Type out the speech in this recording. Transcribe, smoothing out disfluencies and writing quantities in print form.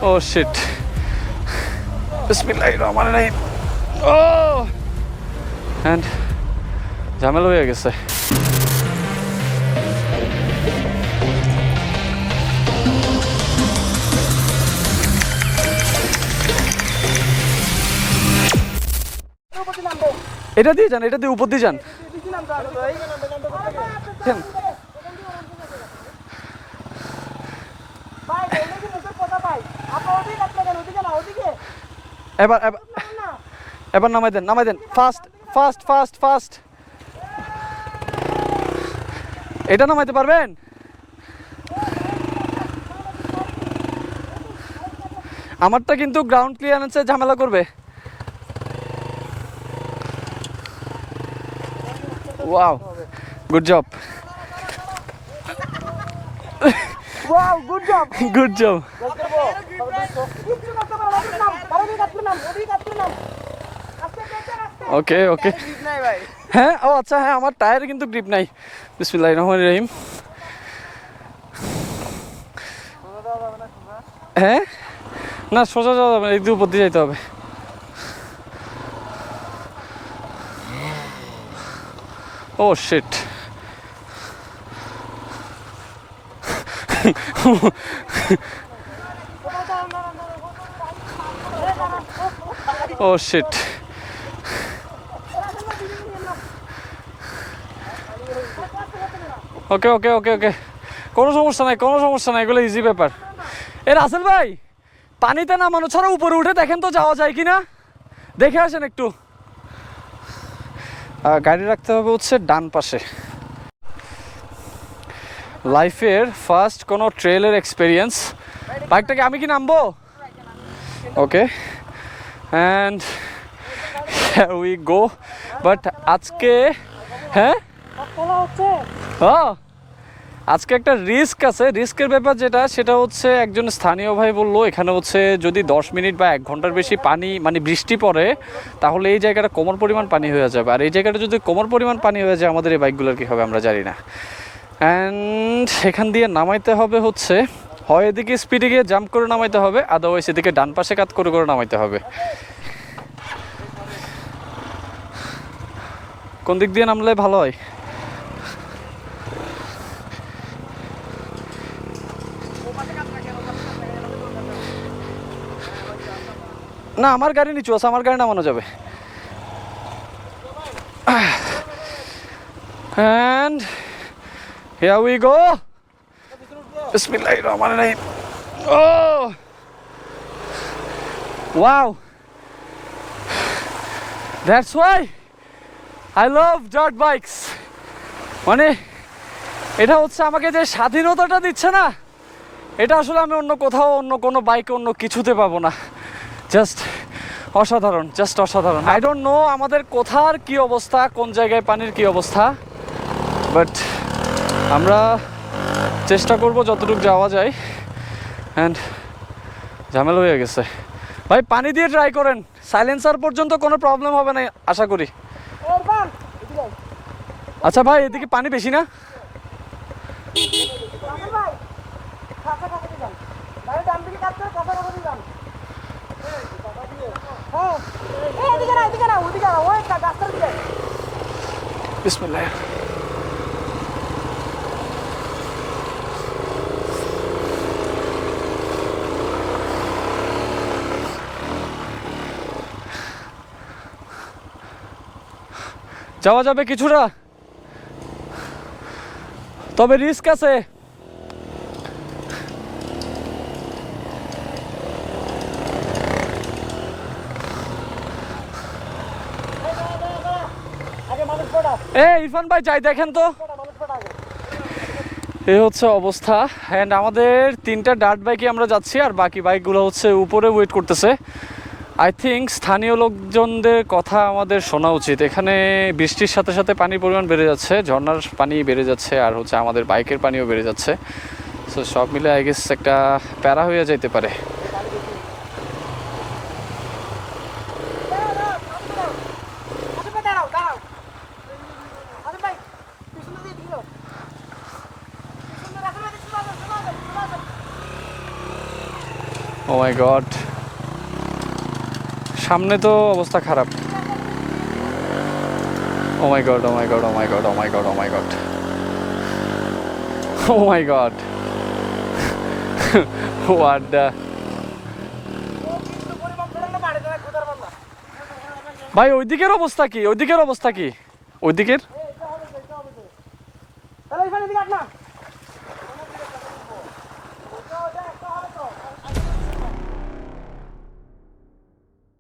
O sheet, বিসমিল্লাহিররহমানিররহিম। O and ঝামেলা হয়ে গেছে। এটা দিয়ে যান, এটা দিয়ে উপর দিয়ে যান। এবার এবার এবার নামাই দেন, নামাই দেন, ফাস্ট ফাস্ট ফাস্ট ফাস্ট। এটা নামাইতে পারবেন? আমারটা কিন্তু গ্রাউন্ড ক্লিয়ারেন্সে ঝামেলা করবে। Wow, good job. Wow, good job. Good job. Okay okay. হ্যাঁ, ও আচ্ছা, হ্যাঁ আমার টায়ারে কিন্তু গ্রিপ নাই। বিসমিল্লাহিররহমানিররহিম। হ্যাঁ না, সোজা যাওয়া যাবে না, একটু উপর দিয়ে যেতে হবে। ও শিট। ও শিট। ওকে ওকে ওকে ওকে, কোনো সমস্যা নাই, কোনো সমস্যা নাই, এগুলো ইজি ব্যাপার। এ রাসেল ভাই, পানিতে নামানো ছাড়া উপরে উঠে দেখেন তো যাওয়া যায় কিনা, দেখে আসেন একটু। গাড়ি রাখতে হবে হচ্ছে ডান পাশে। লাইফের ফার্স্ট কোনো ট্রেলের এক্সপিরিয়েন্স। বাইকটাকে আমি কি নামবো? Okay and we go. But আজকে হ্যাঁ আজকে একটা রিস্ক আছে। রিস্কের ব্যাপার যেটা, সেটা হচ্ছে একজন স্থানীয় ভাই বললো এখানে হচ্ছে যদি 10 মিনিট বা 1 ঘন্টার বেশি পানি মানে বৃষ্টি পড়ে তাহলে এই জায়গাটা কোমর পরিমাণ পানি হয়ে যাবে। আর এই জায়গাটা যদি কোমর পরিমাণ পানি হয়ে যায় আমাদের এই বাইকগুলোর কী হবে আমরা জানি না। অ্যান্ড এখান দিয়ে নামাইতে হবে হচ্ছে হয় এদিকে স্পিডে গিয়ে জাম্প করে নামাইতে হবে, আদারওয়াইজ এদিকে ডান পাশে কাত করে করে নামাইতে হবে। কোন দিক দিয়ে নামলে ভালো হয়? না আমার গাড়ি নিচু আছে, আমার গাড়ি নামানো যাবে। And here we go. Bismillahirrahmanirrahim. Oh, wow. That's why I love dirt bikes. মানে এটা হচ্ছে আমাকে যে স্বাধীনতাটা দিচ্ছে না, এটা আসলে আমি অন্য কোথাও অন্য কোনো বাইকে অন্য কিছুতে পাবো না। জাস্ট অসাধারণ, জাস্ট অসাধারণ। আই ডোন্ট নো আমাদের কোথার কি অবস্থা, কোন জায়গায় পানির কি অবস্থা, বাট আমরা চেষ্টা করব যতটুকু যাওয়া যায়। অ্যান্ড ঝামেলা হয়ে গেছে ভাই, পানি দিয়ে ট্রাই করেন, সাইলেন্সার পর্যন্ত কোনো প্রবলেম হবে না আশা করি। আচ্ছা ভাই, এদিকে পানি বেশি না? বিসমিল্লাহ। যাওয়া যাবে কিছুটা, তবে রিস্ক আছে। ইরফান ভাই যাই দেখেন তো। এই হচ্ছে অবস্থা। অ্যান্ড আমাদের 3টা ডার্ট বাইকে আমরা যাচ্ছি, আর বাকি বাইকগুলো হচ্ছে উপরে ওয়েট করতেছে। আই থিঙ্ক স্থানীয় লোকজনদের কথা আমাদের শোনা উচিত। এখানে বৃষ্টির সাথে সাথে পানির পরিমাণ বেড়ে যাচ্ছে, ঝর্ণার পানি বেড়ে যাচ্ছে, আর হচ্ছে আমাদের বাইকের পানিও বেড়ে যাচ্ছে। সো সব মিলে আই গেস একটা প্যারা হয়ে যাইতে পারে। ও মাই গড, সামনে তো অবস্থা খারাপ। Oh my god, oh my god, oh my god, oh my god, oh my god, oh my god, what the. ভাই ওইদিকের অবস্থা কি? ওইদিকের অবস্থা কি? ওইদিকের তাহলে এখানে দিকে আট না